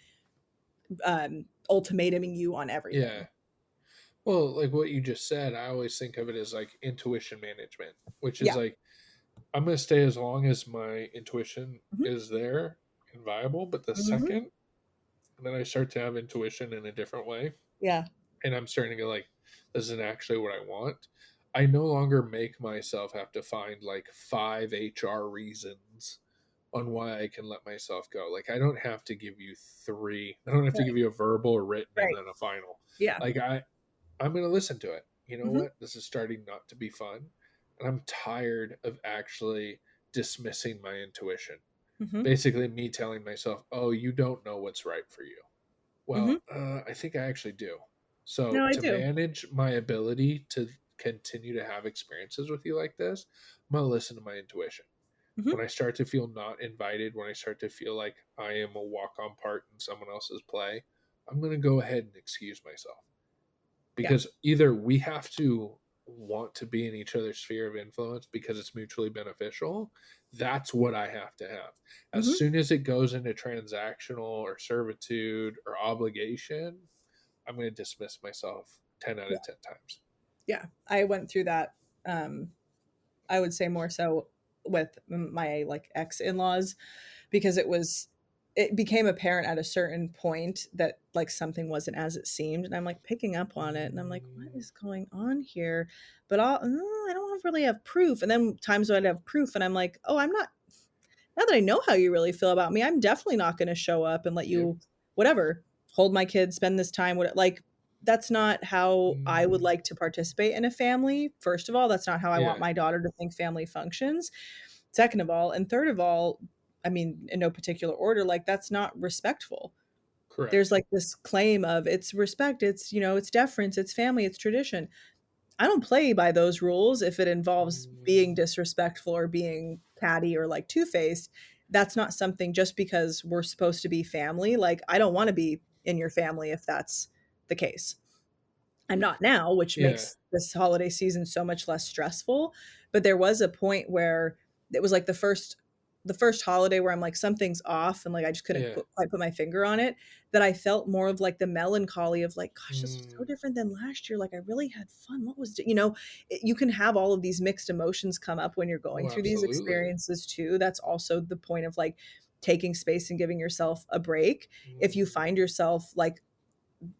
A: ultimatuming you on
B: Yeah.
A: everything.
B: Well, like what you just said, I always think of it as like intuition management, which is
A: Yeah.
B: like, I'm going to stay as long as my intuition
A: Hmm.
B: is there and viable. But the
A: Hmm.
B: second that I start to have intuition in a different way,
A: Yeah.
B: and I'm starting to go like, this isn't actually what I want, I no longer make myself have to find like five HR reasons on why I can let myself go. Like, I don't have to give you three. I don't have to
A: Right.
B: give you a verbal, a written, and
A: Right.
B: then a final.
A: Yeah.
B: Like, I'm going to listen to it. You know
A: Hmm.
B: what? This is starting not to be fun. And I'm tired of actually dismissing my intuition.
A: Hmm.
B: Basically, me telling myself, oh, you don't know what's right for you.
A: Hmm.
B: Well, I think I actually do. So,
A: No, I
B: to
A: do.
B: manage my ability to continue to have experiences with you like this, I'm going to listen to my intuition. When
A: Hmm.
B: I start to feel not invited, when I start to feel like I am a walk on part in someone else's play, I'm going to go ahead and excuse myself,
A: Yeah.
B: because either we have to want to be in each other's sphere of influence because it's mutually beneficial. That's what I have to have. As
A: Hmm.
B: soon as it goes into transactional or servitude or obligation, I'm going to dismiss myself 10 out
A: Yeah.
B: of 10 times.
A: Yeah. I went through that. I would say more so with my like ex in laws, because it became apparent at a certain point that like something wasn't as it seemed, and I'm like picking up on it, and I'm like, what
B: Mm,
A: is going on here? But I don't really have proof. And then times when I'd have proof and I'm like, oh, I'm not, now that I know how you really feel about me, I'm definitely not going to show up and let
B: yep.
A: you whatever hold my kids, spend this time, what like. that's not how I would
B: Mm,
A: like to participate in a family. First of all, that's not how I want
B: yeah,
A: my daughter to think family functions. Second of all, and third of all, I mean, in no particular order, like that's not respectful. There's
B: correct.
A: like this claim of it's respect, it's, it's deference, it's family, it's tradition. I don't play by those rules if it involves being
B: Mm,
A: disrespectful or being catty or like two-faced. That's not something just because we're supposed to be family. Like, I don't want to be in your family if that's the case. I'm not now, which
B: yeah,
A: makes this holiday season so much less stressful, but there was a point where it was like the first holiday where I'm like something's off and like I just couldn't
B: yeah.
A: quite put my finger on it, that I felt more of like the melancholy of like, gosh, this was so
B: Mm,
A: different than last year. Like I really had fun. What was you can have all of these mixed emotions come up when you're
B: oh,
A: going through these
B: absolutely.
A: experiences too. That's also the point of like taking space and giving yourself a break. If you
B: Mm,
A: find yourself like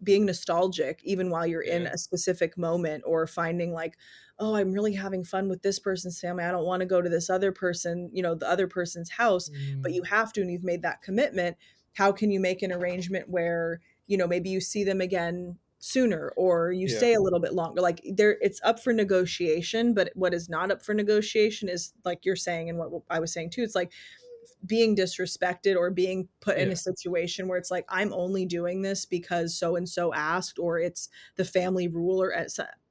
A: being nostalgic even while you're in
B: yeah.
A: a specific moment, or finding like, oh, I'm really having fun with this person's family, I don't want to go to this other person, the other person's house, but
B: Mm,
A: you have to and you've made that commitment. How can you make an arrangement where maybe you see them again sooner or you
B: yeah,
A: stay a little bit longer? Like there, it's up for negotiation, but what is not up for negotiation is like you're saying, and what I was saying too, it's like being disrespected or being put in a
B: yeah,
A: situation where it's like I'm only doing this because so and so asked, or it's the family rule, or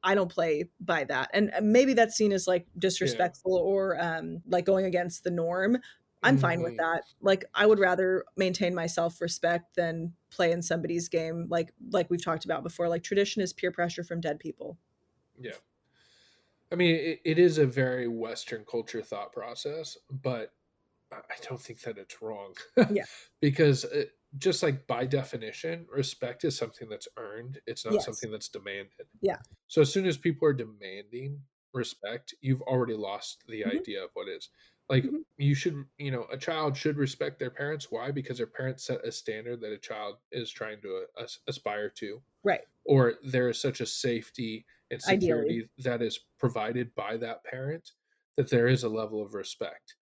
A: I don't play by that. And maybe that's seen as like
B: yeah.
A: disrespectful or like going against the norm. I'm fine with
B: Mhm,
A: that. Like I would rather maintain my self-respect than play in somebody's game, like we've talked about before. Like tradition is peer pressure from dead people.
B: yeah. I mean, it is a very Western culture thought process, but I don't think that it's wrong
A: Yeah.
B: because just like by definition, respect is something that's earned. It's not
A: Yes.
B: something that's demanded.
A: Yeah.
B: So as soon as people are demanding respect, you've already lost the
A: Hmm.
B: idea of what is. Like
A: Hmm.
B: you should, a child should respect their parents. Why? Because their parents set a standard that a child is trying to aspire to,
A: Right.
B: or there is such a safety and
A: Ideally.
B: security that is provided by that parent that there is a level of respect.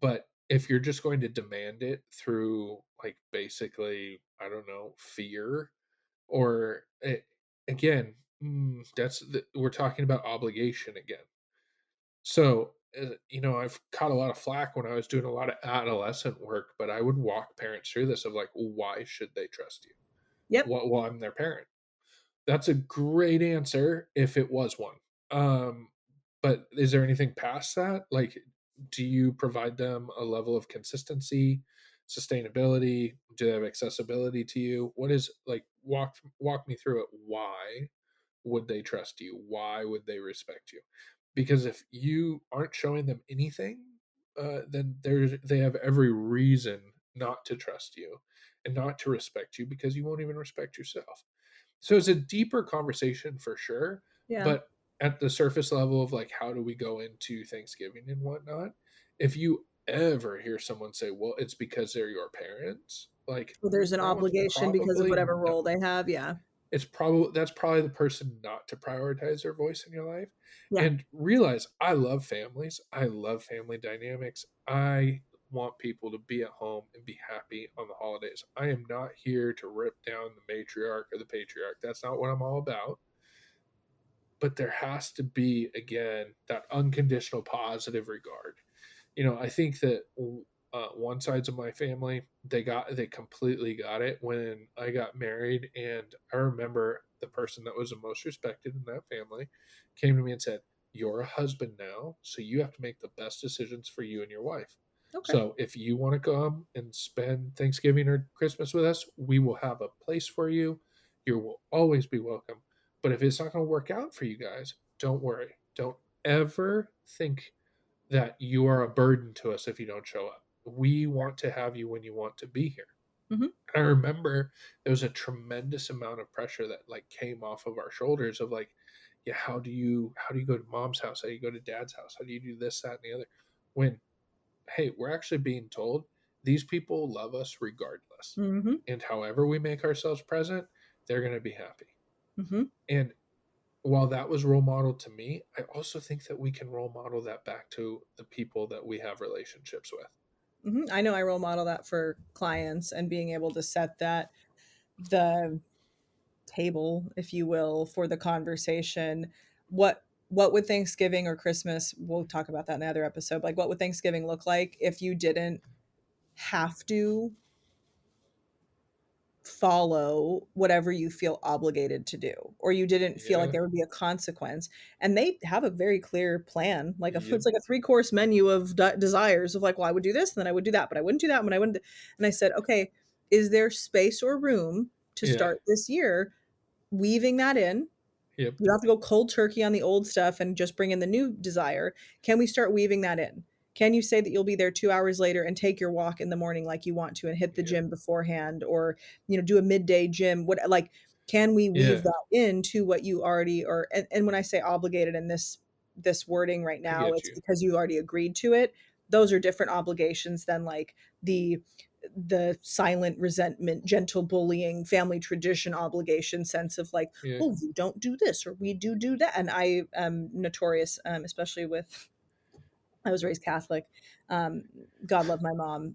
B: But if you're just going to demand it through like basically, I don't know, fear or again, we're talking about obligation again. So, I've caught a lot of flack when I was doing a lot of adolescent work, but I would walk parents through this of like, why should they trust you?
A: Yep.
B: Well, I'm their parent. That's a great answer if it was one. Um, but is there anything past that? Like, do you provide them a level of consistency, sustainability? Do they have accessibility to you? What is like walk me through it. Why would they trust you? Why would they respect you? Because if you aren't showing them anything, then they have every reason not to trust you and not to respect you because you won't even respect yourself. So it's a deeper conversation for sure,
A: Yeah.
B: but at the surface level of like how do we go into Thanksgiving and whatnot, if you ever hear someone say, "Well, it's because they're your parents," like
A: Well, there's an
B: that one's
A: obligation because of
B: probably
A: whatever
B: no.
A: role they have, yeah.
B: That's probably the person not to prioritize their voice in your life,
A: Yeah.
B: and realize I love families. I love family dynamics. I want people to be at home and be happy on the holidays. I am not here to rip down the matriarch or the patriarch. That's not what I'm all about. But there has to be again that unconditional positive regard. I think that one sides of my family they completely got it when I got married, and I remember the person that was the most respected in that family came to me and said, "You're a husband now, so you have to make the best decisions for you and your wife.
A: Okay.
B: So if you want to come and spend Thanksgiving or Christmas with us, we will have a place for you. You will always be welcome. But if it's not going to work out for you guys, don't worry. Don't ever think that you are a burden to us if you don't show up. We want to have you when you want to be here."
A: Mhm.
B: I remember there was a tremendous amount of pressure that like came off of our shoulders of like, yeah, how do you go to mom's house? How do you go to dad's house? How do you do this, that, and the other? When hey, we're actually being told these people love us regardless.
A: Mhm.
B: And however we make ourselves present, they're gonna be happy.
A: Mhm.
B: And while that was role model to me, I also think that we can role model that back to the people that we have relationships with.
A: Mhm. I know I role model that for clients, and being able to set the table, if you will, for the conversation, what would Thanksgiving or Christmas, we'll talk about that in the other episode, like what would Thanksgiving look like if you didn't have to follow whatever you feel obligated to do, or you didn't feel like
B: Yeah.
A: there would be a consequence? And they have a very clear plan, like it's
B: Yep.
A: like a three-course menu of desires of like, well, I would do this and then I would do that, but I wouldn't do that when I wouldn't. And I said, okay, is there space or room to
B: Yeah.
A: start this year weaving that in?
B: Yep.
A: You don't have to go cold turkey on the old stuff and just bring in the new desire. Can we start weaving that in? Can you say that you'll be there 2 hours later and take your walk in the morning like you want to and hit the
B: Yep.
A: gym beforehand, or, do a midday gym? What, like, can we weave
B: Yeah.
A: that into what you already are? And when I say obligated in this wording right
B: I
A: now,
B: get
A: it's
B: you.
A: because you already agreed to it. Those are different obligations than like the silent resentment, gentle bullying, family tradition obligation sense of like,
B: Yeah.
A: well, you don't do this or we do that. And I am notorious, especially with, I was raised Catholic. Um, God love my mom.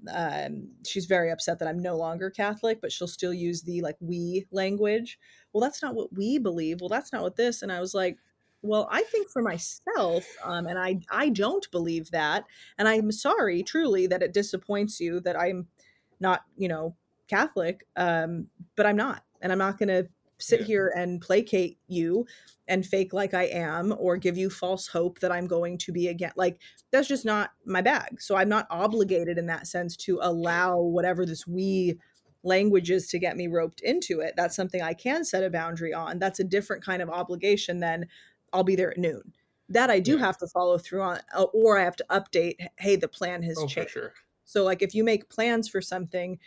A: She's very upset that I'm no longer Catholic, but she'll still use the like we language. Well, that's not what we believe. Well, that's not what this. And I was like, well, I think for myself, and I don't believe that. And I'm sorry, truly, that it disappoints you that I'm not, Catholic, but I'm not. And I'm not going to sit
B: Yeah.
A: here and placate you and fake like I am or give you false hope that I'm going to be again. Like, that's just not my bag. So I'm not obligated in that sense to allow whatever this we language is to get me roped into it. That's something I can set a boundary on. That's a different kind of obligation than I'll be there at noon. That I do
B: Yeah.
A: have to follow through on, or I have to update, hey, the plan has
B: Oh, for
A: changed.
B: sure.
A: So, like, if you make plans for something,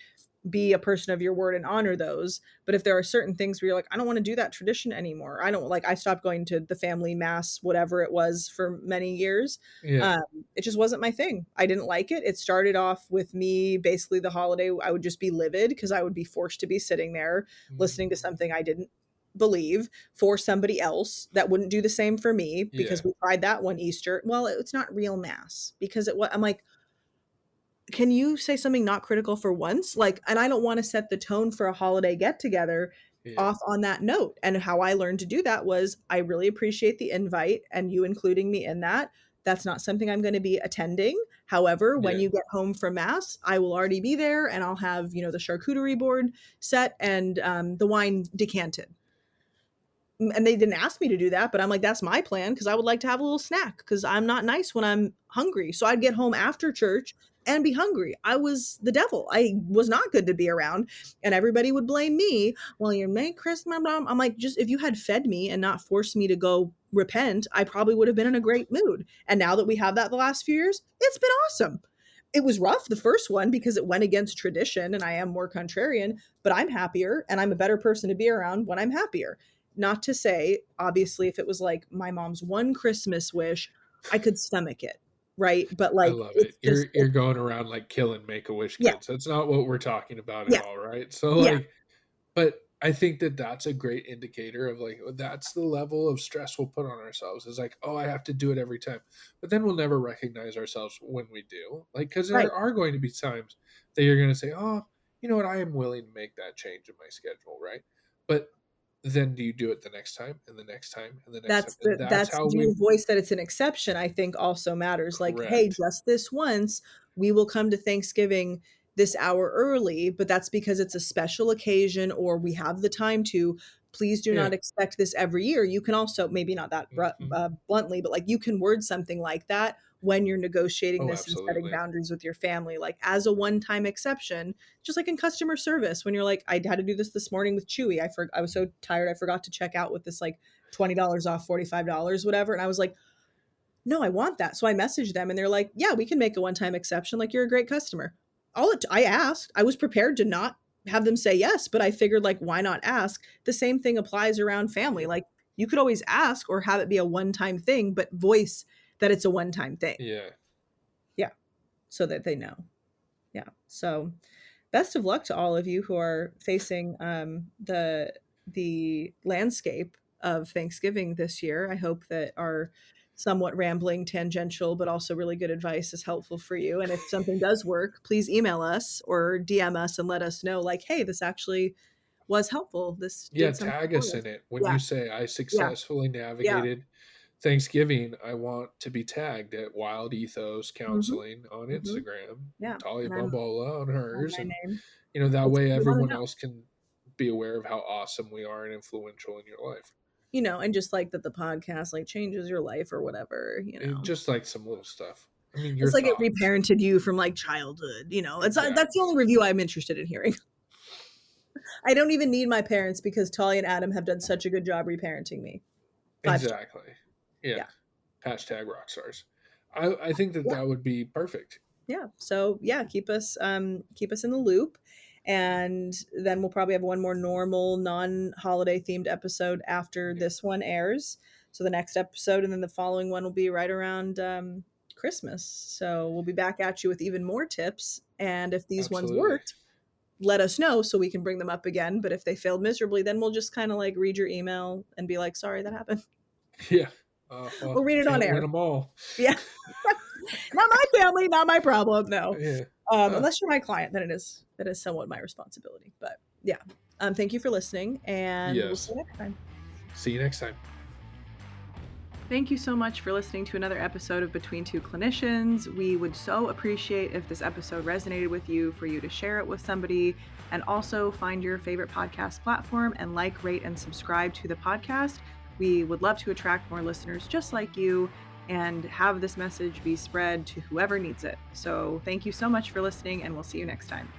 A: be a person of your word and honor those. But if there are certain things where you're like, I don't want to do that tradition anymore. I don't like, I stopped going to the family mass, whatever it was, for many years.
B: Yeah.
A: Um, it just wasn't my thing. I didn't like it. It started off with me basically the holiday. I would just be livid because I would be forced to be sitting there listening to something I didn't believe for somebody else that wouldn't do the same for me because
B: Yeah.
A: we tried that one Easter. Well, it's not real mass because it was, I'm like, can you say something not critical for once? Like, and I don't want to set the tone for a holiday get together
B: Yeah.
A: off on that note. And how I learned to do that was I really appreciate the invite and you including me in that. That's not something I'm going to be attending. However, when
B: Yeah.
A: you get home from mass, I will already be there and I'll have, the charcuterie board set and the wine decanted. And they didn't ask me to do that, but I'm like, that's my plan because I would like to have a little snack because I'm not nice when I'm hungry. So I'd get home after church and be hungry. I was the devil. I was not good to be around. And everybody would blame me. Well, you make Christmas. I'm like, just if you had fed me and not forced me to go repent, I probably would have been in a great mood. And now that we have that the last few years, it's been awesome. It was rough the first one because it went against tradition and I am more contrarian, but I'm happier and I'm a better person to be around when I'm happier. Not to say, obviously, if it was like my mom's one Christmas wish, I could stomach it, right? But
B: I
A: like,
B: love it.
A: it's just,
B: You're going around like killing Make-A-Wish
A: yeah,
B: kids. That's not what we're talking about at
A: yeah,
B: all, right? So
A: yeah,
B: like, but I think that that's a great indicator of like that's the level of stress we'll put on ourselves. Is like, oh, I have to do it every time, but then we'll never recognize ourselves when we do. Like, because
A: right.
B: there are going to be times that you're going to say, oh, you know what, I am willing to make that change in my schedule, right? But then do you do it the next time and the next time and the next time? And that's
A: That's
B: how
A: do you
B: we
A: voice that it's an exception, I think also matters. Like, hey,
B: correct.
A: just this once, we will come to Thanksgiving this hour early, but that's because it's a special occasion or we have the time to. Please do
B: Yeah.
A: not expect this every year. You can also, maybe not that
B: Hmm.
A: bluntly, but like you can word something like that when you're negotiating
B: Oh,
A: this and setting
B: absolutely.
A: boundaries with your family, like as a one-time exception, just like in customer service when you're like, I had to do this morning with Chewy. I was so tired I forgot to check out with this like $20 off, $45, whatever. And I was like, no, I want that. So I messaged them and they're like, yeah, we can make a one time exception. Like, you're a great customer. I asked, I was prepared to not have them say yes, but I figured, like, why not ask? The same thing applies around family.
B: Yep.
A: Like, you could always ask or have it be a one time thing, but voice that it's a one time thing.
B: Yeah.
A: Yeah. So that they know. Yeah. So best of luck to all of you who are facing the landscape of Thanksgiving this year. I hope that our somewhat rambling, tangential, but also really good advice is helpful for you. And if something does work, please email us or DM us and let us know, like, hey, this actually was helpful. This
B: Yeah,
A: did something
B: tag
A: for
B: us
A: us.
B: in it. When
A: Yeah,
B: you say, "I
A: yeah,
B: successfully
A: yeah,
B: navigated Thanksgiving," I want to be tagged at Wild Ethos
A: mhm,
B: Counseling on
A: mhm,
B: Instagram,
A: yeah,
B: Talia
A: and I'm
B: Bombola on
A: on
B: hers,
A: my
B: and,
A: name.
B: that
A: It's
B: way
A: you wanna
B: everyone
A: know.
B: else can be aware of how awesome we are and influential in your life.
A: And just like that the podcast, like, changes your life or whatever.
B: Just like some little stuff. I mean, your
A: It's like it
B: thoughts.
A: reparented you from, like, childhood. It's that's the
B: Exactly.
A: only review I'm interested in hearing. I don't even need my parents because Talia and Adam have done such a good job reparenting me. 5 stars.
B: Exactly. Yeah.
A: Yeah.
B: Hashtag rock stars. I think that
A: Yeah.
B: that would be perfect.
A: Yeah. So, yeah, keep us in the loop, and then we'll probably have one more normal non-holiday themed episode after
B: Yeah,
A: this one airs. So the next episode and then the following one will be right around, Christmas. So we'll be back at you with even more tips, and if these ones
B: absolutely.
A: worked, let us know so we can bring them up again, but if they failed miserably, then we'll just kinda, like, read your email and be like, "Sorry, that happened."
B: Yeah.
A: We'll
B: Well,
A: read it on
B: can't win
A: air.
B: them all.
A: Yeah. Not my family, not my problem, no.
B: Yeah.
A: Unless you're my client, then that is somewhat my responsibility, but yeah. Thank you for listening, and we'll see
B: Yes.
A: you next time.
B: See you next time.
A: Thank you so much for listening to another episode of Between Two Clinicians. We would so appreciate if this episode resonated with you for you to share it with somebody, and also find your favorite podcast platform and like, rate, and subscribe to the podcast. We would love to attract more listeners just like you and have this message be spread to whoever needs it. So thank you so much for listening, and we'll see you next time.